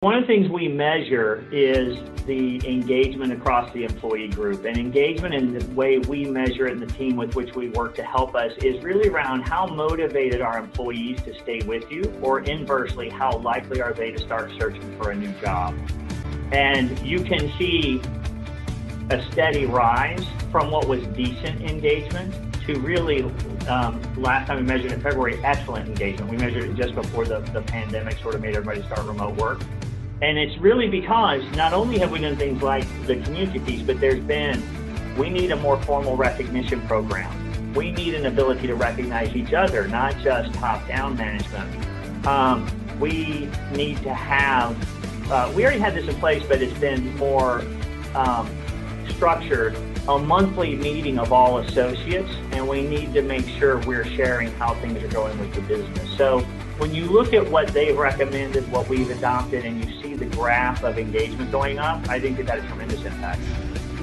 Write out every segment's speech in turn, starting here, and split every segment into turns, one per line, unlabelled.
One of the things we measure is the engagement across the employee group, and engagement in the way we measure it in the team with which we work to help us is really around how motivated are employees to stay with you, or inversely, how likely are they to start searching for a new job. And you can see a steady rise from what was decent engagement to really, last time we measured in February, excellent engagement. We measured it just before the pandemic sort of made everybody start remote work. And it's really because not only have we done things like the community piece, but we need a more formal recognition program. We need an ability to recognize each other, not just top-down management. We need to have, we already had this in place, but it's been more structured, a monthly meeting of all associates, and we need to make sure we're sharing how things are going with the business. So when you look at what they've recommended, what we've adopted, and you see the graph of engagement going up, I think that had a tremendous impact.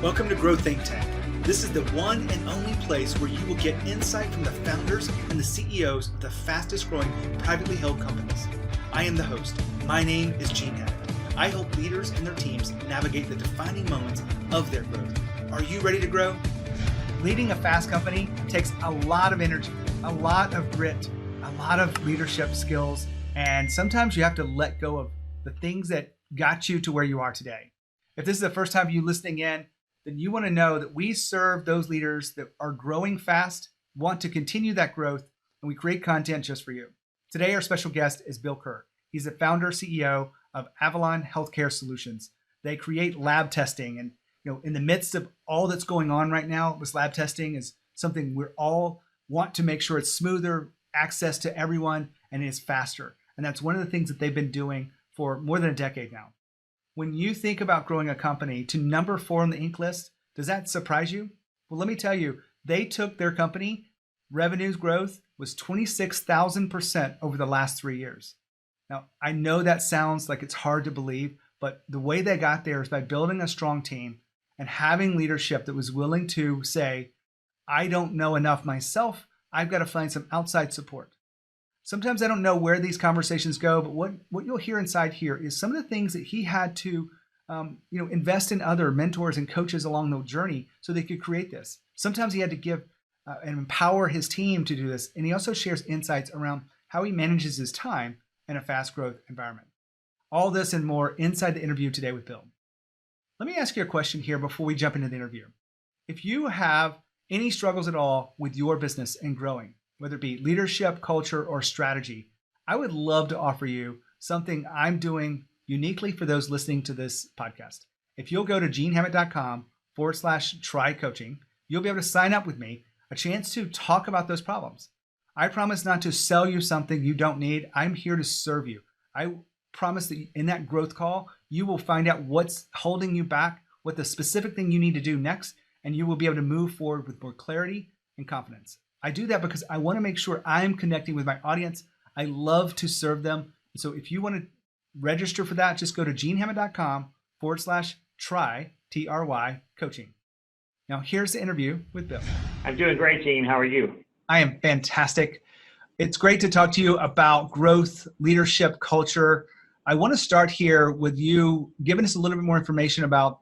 Welcome to Grow Think Tank. This is the one and only place where you will get insight from the founders and the CEOs of the fastest growing privately held companies. I am the host. My name is Gene Hammett. I help leaders and their teams navigate the defining moments of their growth. Are you ready to grow?
Leading a fast company takes a lot of energy, a lot of grit, a lot of leadership skills, and sometimes you have to let go of the things that got you to where you are today. If this is the first time you listening in, then you want to know that we serve those leaders that are growing fast, want to continue that growth, and we create content just for you. Today, our special guest is Bill Kerr. He's the founder, CEO of Avalon Healthcare Solutions. They create lab testing, and in the midst of all that's going on right now, this lab testing is something we all want to make sure it's smoother, access to everyone, and it's faster. And that's one of the things that they've been doing for more than a decade now. When you think about growing a company to number 4 on the Inc. list, does that surprise you? Well, let me tell you, they took their company, revenues growth was 26,000% over the last 3 years. Now, I know that sounds like it's hard to believe, but the way they got there is by building a strong team and having leadership that was willing to say, I don't know enough myself, I've got to find some outside support. Sometimes I don't know where these conversations go, but what you'll hear inside here is some of the things that he had to invest in other mentors and coaches along the journey so they could create this. Sometimes he had to give and empower his team to do this. And he also shares insights around how he manages his time in a fast growth environment. All this and more inside the interview today with Bill. Let me ask you a question here before we jump into the interview. If you have any struggles at all with your business and growing, whether it be leadership, culture, or strategy, I would love to offer you something I'm doing uniquely for those listening to this podcast. If you'll go to genehammett.com/try coaching, you'll be able to sign up with me, a chance to talk about those problems. I promise not to sell you something you don't need. I'm here to serve you. I promise that in that growth call, you will find out what's holding you back, what the specific thing you need to do next, and you will be able to move forward with more clarity and confidence. I do that because I want to make sure I'm connecting with my audience. I love to serve them. So if you want to register for that, just go to genehammett.com/try, T-R-Y, coaching. Now here's the interview with Bill.
I'm doing great, Gene. How are you?
I am fantastic. It's great to talk to you about growth, leadership, culture. I want to start here with you giving us a little bit more information about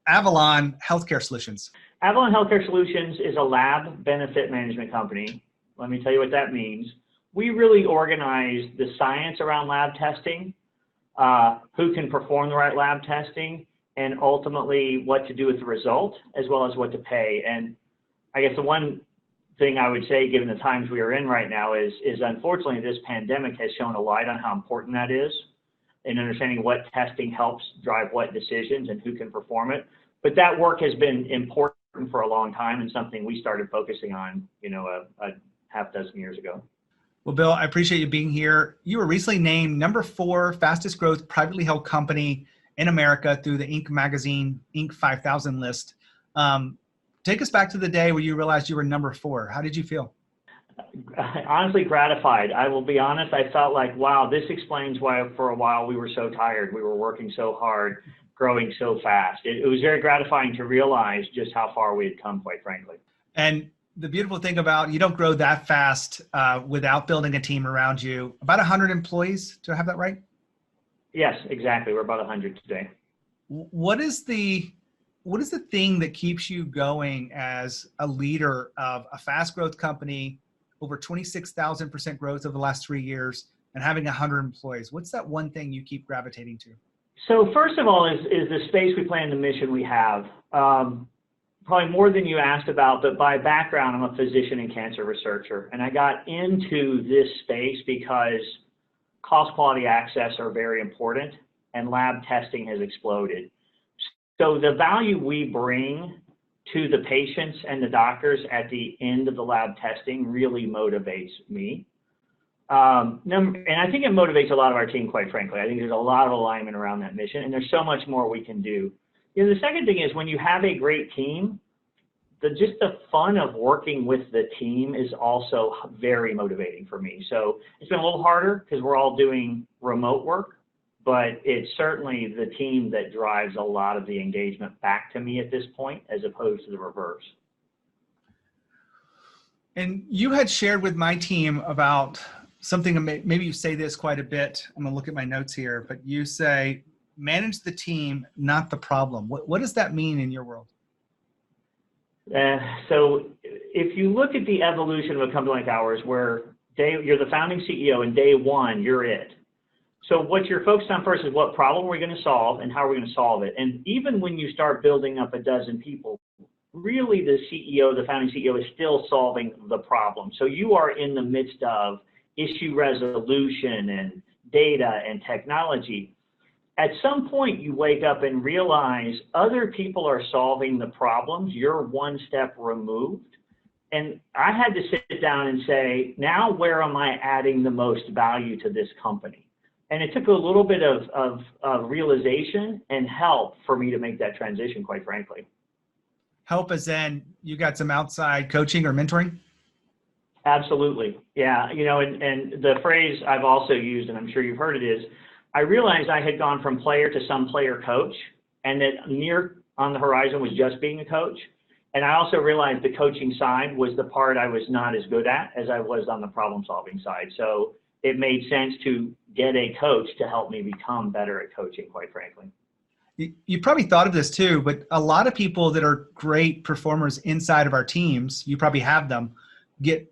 Avalon Healthcare Solutions.
Avalon Healthcare Solutions is a lab benefit management company. Let me tell you what that means. We really organize the science around lab testing, who can perform the right lab testing, and ultimately what to do with the result, as well as what to pay. And I guess the one thing I would say, given the times we are in right now, is unfortunately this pandemic has shown a light on how important that is in understanding what testing helps drive what decisions and who can perform it. But that work has been important for a long time and something we started focusing on, a half dozen years ago.
Well, Bill, I appreciate you being here. You were recently named number 4 fastest growth privately held company in America through the Inc. magazine Inc. 5000 list. Take us back to the day where you realized you were number 4. How did you feel?
Honestly gratified. I will be honest, I felt like, wow, this explains why for a while we were so tired. We were working so hard, growing so fast. It was very gratifying to realize just how far we had come, quite frankly.
And the beautiful thing about you don't grow that fast without building a team around you. About 100 employees. Do I have that right?
Yes, exactly. We're about 100 today.
What is the thing that keeps you going as a leader of a fast growth company, over 26,000% growth over the last 3 years, and having 100 employees? What's that one thing you keep gravitating to?
So first of all is the space we play and the mission we have. Probably more than you asked about, but by background, I'm a physician and cancer researcher. And I got into this space because cost, quality, access are very important, and lab testing has exploded. So the value we bring to the patients and the doctors at the end of the lab testing really motivates me. And I think it motivates a lot of our team, quite frankly. I think there's a lot of alignment around that mission, and there's so much more we can do. You know, the second thing is when you have a great team, just the fun of working with the team is also very motivating for me. So it's been a little harder because we're all doing remote work, but it's certainly the team that drives a lot of the engagement back to me at this point, as opposed to the reverse.
And you had shared with my team about something, maybe you say this quite a bit. I'm gonna look at my notes here, but you say, manage the team, not the problem. What does that mean in your world?
So if you look at the evolution of a company like ours, where you're the founding CEO and day one, you're it. So what you're focused on first is what problem we're going to solve and how we're going to solve it. And even when you start building up a dozen people, really the CEO, the founding CEO, is still solving the problem. So you are in the midst of issue resolution and data and technology. At some point, you wake up and realize other people are solving the problems. You're one step removed. And I had to sit down and say, now where am I adding the most value to this company? And it took a little bit of realization and help for me to make that transition, quite frankly.
Help as in you got some outside coaching or mentoring?
Absolutely. Yeah. You know, and the phrase I've also used, and I'm sure you've heard it, is I realized I had gone from player to some player coach, and that near on the horizon was just being a coach. And I also realized the coaching side was the part I was not as good at as I was on the problem solving side. So it made sense to get a coach to help me become better at coaching, quite frankly.
You probably thought of this too, but a lot of people that are great performers inside of our teams, you probably have them, get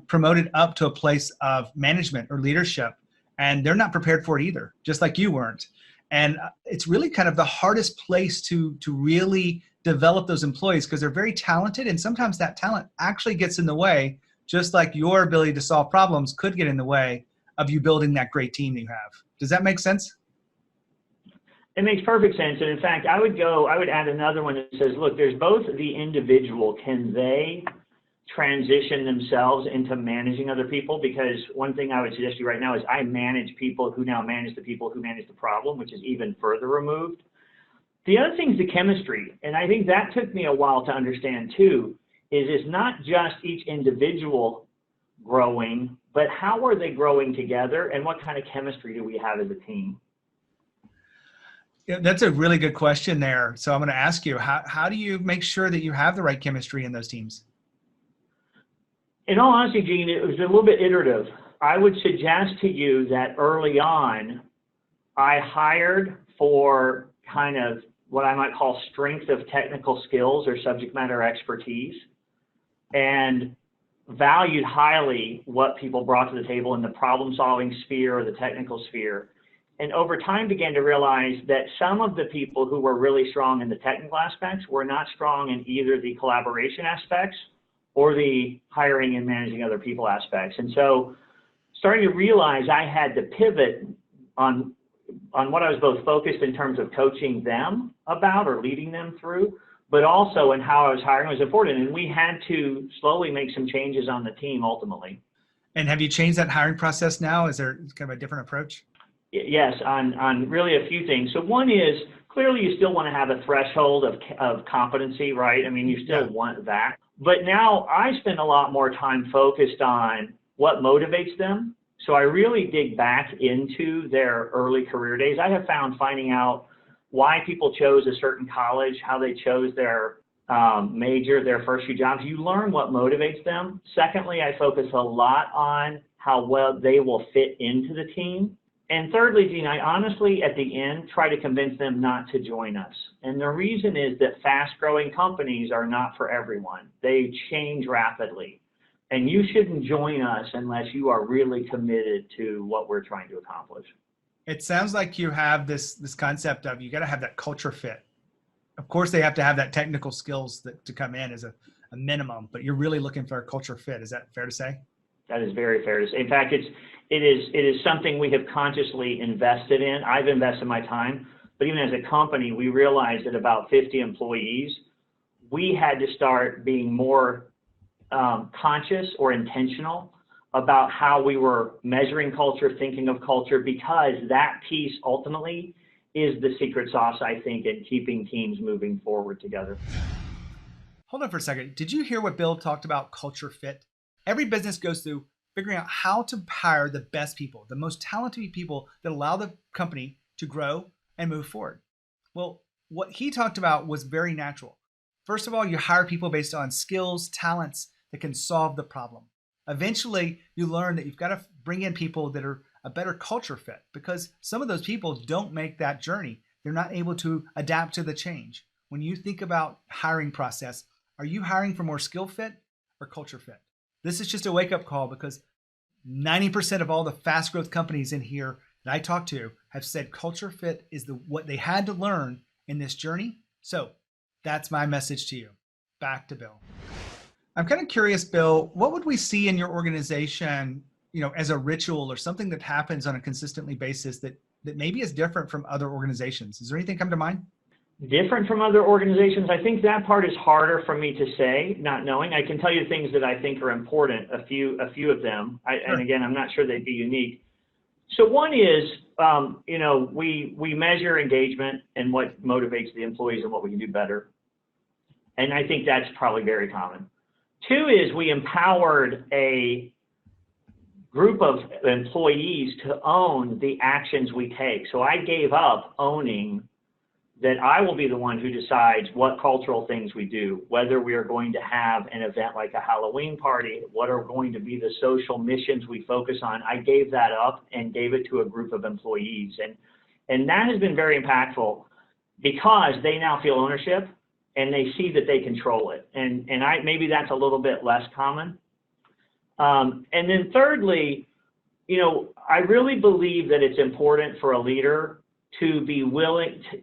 promoted up to a place of management or leadership. And they're not prepared for it either, just like you weren't. And it's really kind of the hardest place to really develop those employees, because they're very talented, and sometimes that talent actually gets in the way, just like your ability to solve problems could get in the way of you building that great team that you have. Does that make sense?
It makes perfect sense. And in fact, I would add another one that says, look, there's both the individual, can they transition themselves into managing other people? Because one thing I would suggest to you right now is I manage people who now manage the people who manage the problem, which is even further removed. The other thing is the chemistry. And I think that took me a while to understand too, is it's not just each individual growing, but how are they growing together, and what kind of chemistry do we have as a team?
Yeah, that's a really good question there. So I'm going to ask you, how do you make sure that you have the right chemistry in those teams?
In all honesty, Gene, it was a little bit iterative. I would suggest to you that early on, I hired for kind of what I might call strength of technical skills or subject matter expertise, and valued highly what people brought to the table in the problem-solving sphere or the technical sphere. And over time began to realize that some of the people who were really strong in the technical aspects were not strong in either the collaboration aspects or the hiring and managing other people aspects. And so starting to realize I had to pivot on what I was both focused in terms of coaching them about or leading them through, but also in how I was hiring was important. And we had to slowly make some changes on the team ultimately.
And have you changed that hiring process now? Is there kind of a different approach?
Yes, on really a few things. So one is, clearly you still want to have a threshold of competency, right? I mean, you still want that. But now I spend a lot more time focused on what motivates them. So I really dig back into their early career days. I have found finding out why people chose a certain college, how they chose their major, their first few jobs. You learn what motivates them. Secondly, I focus a lot on how well they will fit into the team. And thirdly, Gene, I honestly, at the end, try to convince them not to join us. And the reason is that fast-growing companies are not for everyone. They change rapidly. And you shouldn't join us unless you are really committed to what we're trying to accomplish.
It sounds like you have this concept of you got to have that culture fit. Of course, they have to have that technical skills to come in as a minimum, but you're really looking for a culture fit. Is that fair to say?
That is very fair to say. In fact, it is something we have consciously invested in. I've invested my time, but even as a company, we realized at about 50 employees, we had to start being more conscious or intentional about how we were measuring culture, thinking of culture, because that piece ultimately is the secret sauce, I think, in keeping teams moving forward together.
Hold on for a second. Did you hear what Bill talked about culture fit? Every business goes through figuring out how to hire the best people, the most talented people that allow the company to grow and move forward. Well, what he talked about was very natural. First of all, you hire people based on skills, talents that can solve the problem. Eventually, you learn that you've got to bring in people that are a better culture fit, because some of those people don't make that journey. They're not able to adapt to the change. When you think about hiring process, are you hiring for more skill fit or culture fit? This is just a wake-up call, because 90% of all the fast growth companies in here that I talk to have said culture fit is what they had to learn in this journey. So that's my message to you. Back to Bill. I'm kind of curious, Bill, what would we see in your organization, as a ritual or something that happens on a consistently basis that maybe is different from other organizations? Is there anything come to mind?
Different from other organizations? I think that part is harder for me to say, not knowing. I can tell you things that I think are important, a few of them.
Sure.
And again, I'm not sure they'd be unique. So one is, we measure engagement and what motivates the employees and what we can do better. And I think that's probably very common. Two is we empowered a group of employees to own the actions we take. So I gave up owning that I will be the one who decides what cultural things we do, whether we are going to have an event like a Halloween party, what are going to be the social missions we focus on. I gave that up and gave it to a group of employees. And that has been very impactful, because they now feel ownership and they see that they control it. And maybe that's a little bit less common. And then thirdly, I really believe that it's important for a leader to be willing to,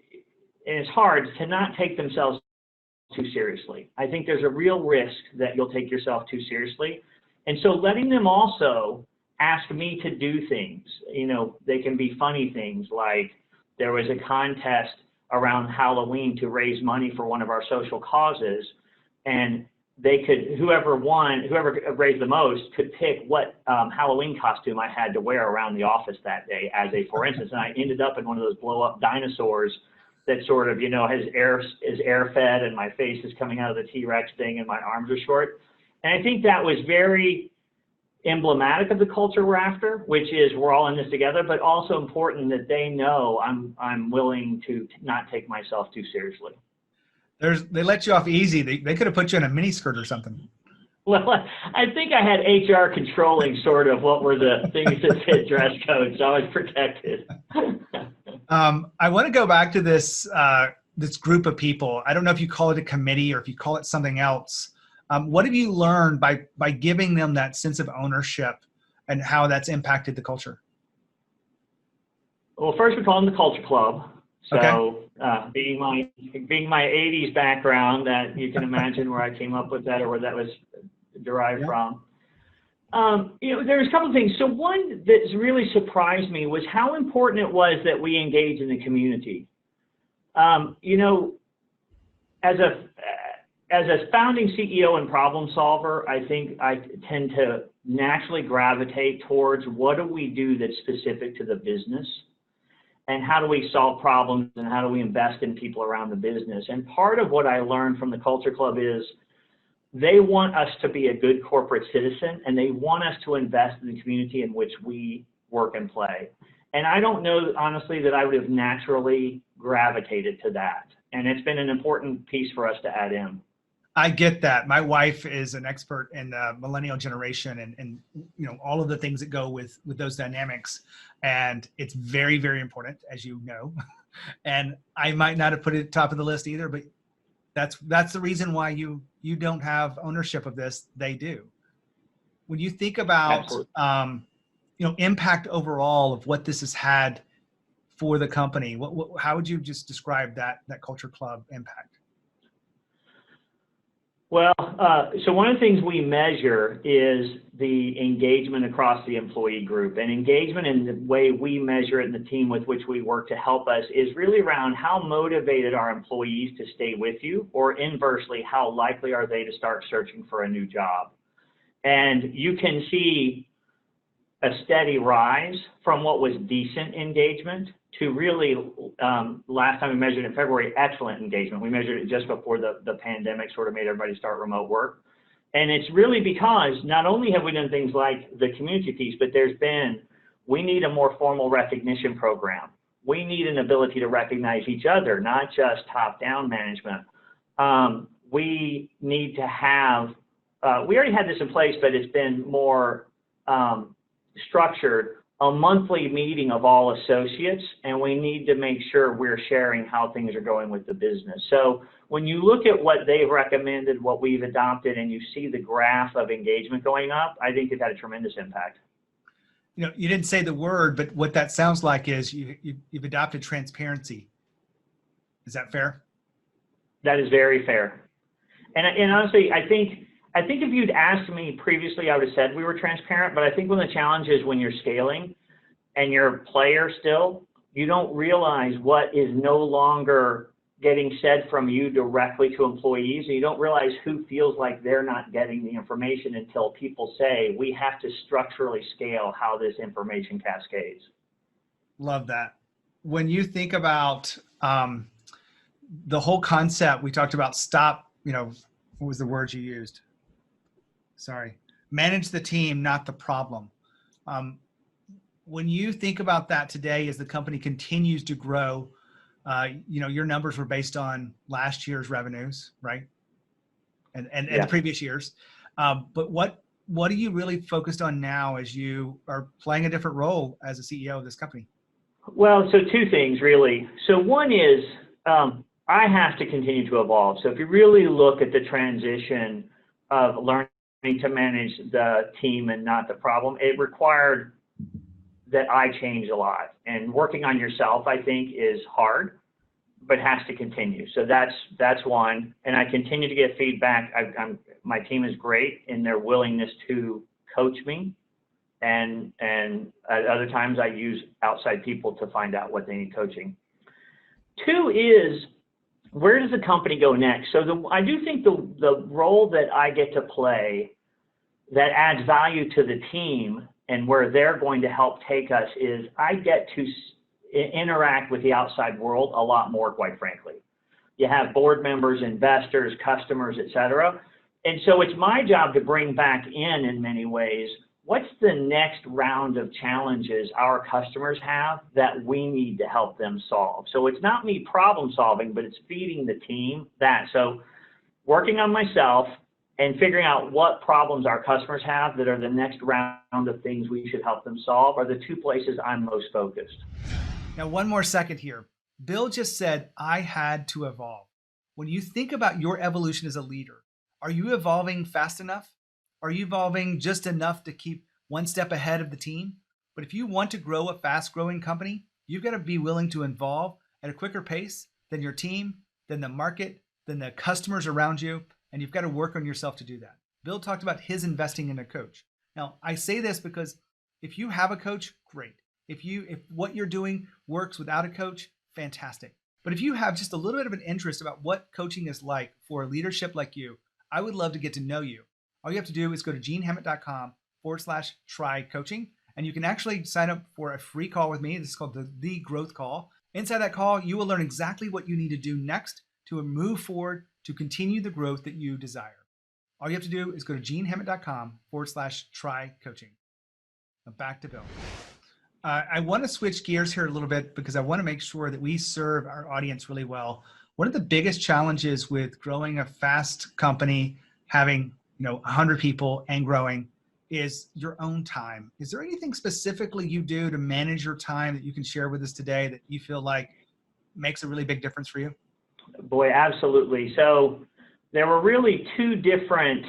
and it's hard to not take themselves too seriously. I think there's a real risk that you'll take yourself too seriously. And so letting them also ask me to do things, they can be funny things, like there was a contest around Halloween to raise money for one of our social causes, and whoever raised the most could pick what Halloween costume I had to wear around the office that day, for instance. And I ended up in one of those blow up dinosaurs that sort of, is air fed, and my face is coming out of the T-Rex thing and my arms are short. And I think that was very emblematic of the culture we're after, which is we're all in this together, but also important that they know I'm willing to not take myself too seriously.
They let you off easy. They could have put you in a mini skirt or something.
Well, I think I had HR controlling sort of what were the things that fit dress code, so I was protected.
I want to go back to this group of people. I don't know if you call it a committee or if you call it something else. What have you learned by giving them that sense of ownership, and how that's impacted the culture?
Well, first we call them the Culture Club. So
Okay.
Being my 80s background, that you can imagine where I came up with that or where that was derived from. There's a couple of things. So one that's really surprised me was how important it was that we engage in the community. As a founding CEO and problem solver, I think I tend to naturally gravitate towards what do we do that's specific to the business, and how do we solve problems, and how do we invest in people around the business. And part of what I learned from the Culture Club is they want us to be a good corporate citizen, and they want us to invest in the community in which we work and play. And I don't know, honestly, that I would have naturally gravitated to that. And it's been an important piece for us to add in.
I get that. My wife is an expert in the millennial generation and all of the things that go with those dynamics. And it's very, very important, as you know. And I might not have put it top of the list either, but that's the reason why you don't have ownership of this. They do. When you think about impact overall of what this has had for the company, how would you just describe that culture club impact?
Well, so one of the things we measure is the engagement across the employee group. And engagement, in the way we measure it and the team with which we work to help us, is really around how motivated are employees to stay with you, or inversely, how likely are they to start searching for a new job. And you can see a steady rise from what was decent engagement to really, last time we measured in February, excellent engagement. We measured it just before the pandemic sort of made everybody start remote work. And it's really because not only have we done things like the community piece, but we need a more formal recognition program. We need an ability to recognize each other, not just top-down management. We need to have, we already had this in place, but it's been more structured, a monthly meeting of all associates, and we need to make sure we're sharing how things are going with the business. So when you look at what they've recommended, what we've adopted, and you see the graph of engagement going up, I think it's had a tremendous impact.
You didn't say the word, but what that sounds like is you've adopted transparency. Is that fair?
That is very fair. And honestly, I think if you'd asked me previously, I would have said we were transparent, but I think one of the challenges when you're scaling and you're a player still, you don't realize what is no longer getting said from you directly to employees, and you don't realize who feels like they're not getting the information until people say, we have to structurally scale how this information cascades.
Love that. When you think about the whole concept, we talked about what was the word you used? Sorry, manage the team, not the problem. When you think about that today, as the company continues to grow, your numbers were based on last year's revenues, right? And the previous years. But what are you really focused on now as you are playing a different role as a CEO of this company?
Well, so two things really. So one is I have to continue to evolve. So if you really look at the transition of learning to manage the team and not the problem, it required that I change a lot. And working on yourself, I think, is hard, but has to continue. So that's one. And I continue to get feedback. My team is great in their willingness to coach me. And at other times I use outside people to find out what they need coaching. Two is, where does the company go next? So I do think the role that I get to play that adds value to the team and where they're going to help take us is I get to interact with the outside world a lot more, quite frankly. You have board members, investors, customers, et cetera. And so it's my job to bring back in many ways, what's the next round of challenges our customers have that we need to help them solve? So it's not me problem solving, but it's feeding the team that. So working on myself and figuring out what problems our customers have that are the next round of things we should help them solve are the two places I'm most focused.
Now, one more second here. Bill just said, I had to evolve. When you think about your evolution as a leader, are you evolving fast enough? Are you evolving just enough to keep one step ahead of the team? But if you want to grow a fast-growing company, you've got to be willing to evolve at a quicker pace than your team, than the market, than the customers around you, and you've got to work on yourself to do that. Bill talked about his investing in a coach. Now, I say this because if you have a coach, great. If what you're doing works without a coach, fantastic. But if you have just a little bit of an interest about what coaching is like for a leadership like you, I would love to get to know you. All you have to do is go to genehammett.com/try coaching, and you can actually sign up for a free call with me. This is called the Growth Call. Inside that call, you will learn exactly what you need to do next to move forward to continue the growth that you desire. All you have to do is go to genehammett.com/try coaching. Now back to Bill. I want to switch gears here a little bit because I want to make sure that we serve our audience really well. One of the biggest challenges with growing a fast company, having 100 people and growing, is your own time. Is there anything specifically you do to manage your time that you can share with us today that you feel like makes a really big difference for you?
Boy, absolutely. So there were really two different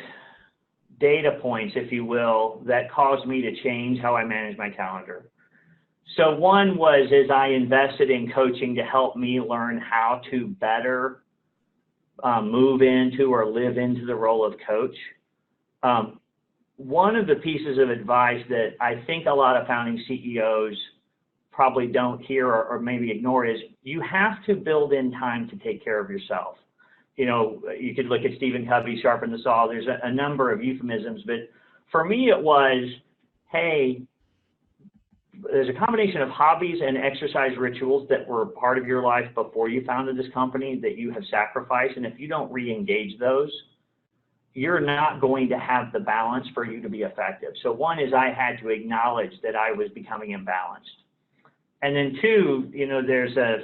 data points, if you will, that caused me to change how I manage my calendar. So one was as I invested in coaching to help me learn how to better move into or live into the role of coach. One of the pieces of advice that I think a lot of founding CEOs probably don't hear or maybe ignore is you have to build in time to take care of yourself. You could look at Stephen Covey, sharpen the saw. There's a number of euphemisms, but for me it was, hey, there's a combination of hobbies and exercise rituals that were part of your life before you founded this company that you have sacrificed, and if you don't re-engage those, you're not going to have the balance for you to be effective. So one is I had to acknowledge that I was becoming imbalanced. And then two, there's a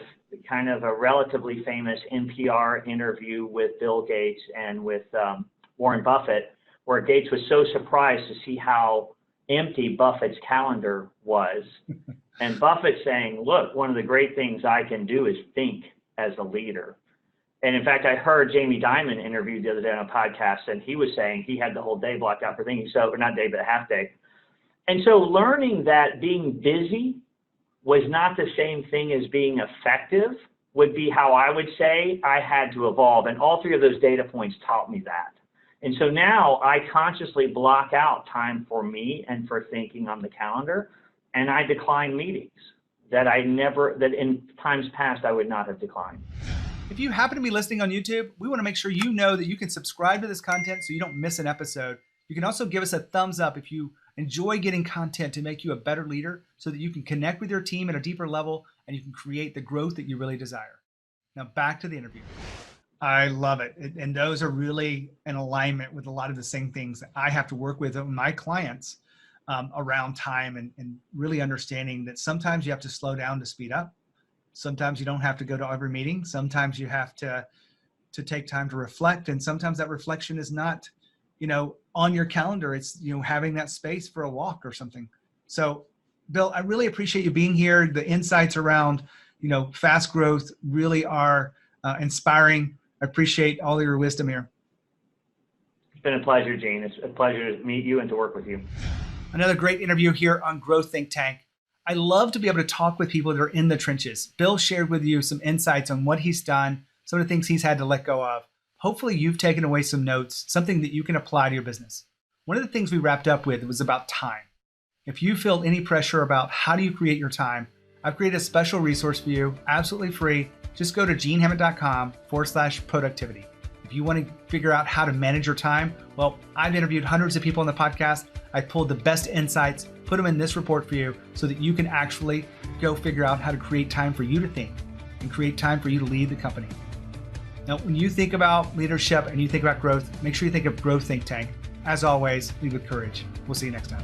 kind of a relatively famous NPR interview with Bill Gates and with Warren Buffett, where Gates was so surprised to see how empty Buffett's calendar was. And Buffett saying, look, one of the great things I can do is think as a leader. And in fact, I heard Jamie Dimon interviewed the other day on a podcast, and he was saying he had the whole day blocked out for thinking. So, or not day, but a half day. And so learning that being busy was not the same thing as being effective would be how I would say I had to evolve. And all three of those data points taught me that. And so now I consciously block out time for me and for thinking on the calendar, and I decline meetings that in times past I would not have declined.
If you happen to be listening on YouTube, we want to make sure you know that you can subscribe to this content so you don't miss an episode. You can also give us a thumbs up if you enjoy getting content to make you a better leader so that you can connect with your team at a deeper level and you can create the growth that you really desire. Now back to the interview. I love it. And those are really in alignment with a lot of the same things that I have to work with my clients around time and really understanding that sometimes you have to slow down to speed up. Sometimes you don't have to go to every meeting. Sometimes you have to take time to reflect. And sometimes that reflection is not, on your calendar. It's, having that space for a walk or something. So Bill, I really appreciate you being here. The insights around, fast growth really are inspiring. I appreciate all of your wisdom here.
It's been a pleasure, Gene. It's a pleasure to meet you and to work with you.
Another great interview here on Growth Think Tank. I love to be able to talk with people that are in the trenches. Bill shared with you some insights on what he's done, some of the things he's had to let go of. Hopefully you've taken away some notes, something that you can apply to your business. One of the things we wrapped up with was about time. If you feel any pressure about how do you create your time, I've created a special resource for you, absolutely free. Just go to genehammett.com/productivity. If you want to figure out how to manage your time, well, I've interviewed hundreds of people on the podcast. I pulled the best insights, put them in this report for you so that you can actually go figure out how to create time for you to think and create time for you to lead the company. Now, when you think about leadership and you think about growth, make sure you think of Growth Think Tank. As always, lead with courage. We'll see you next time.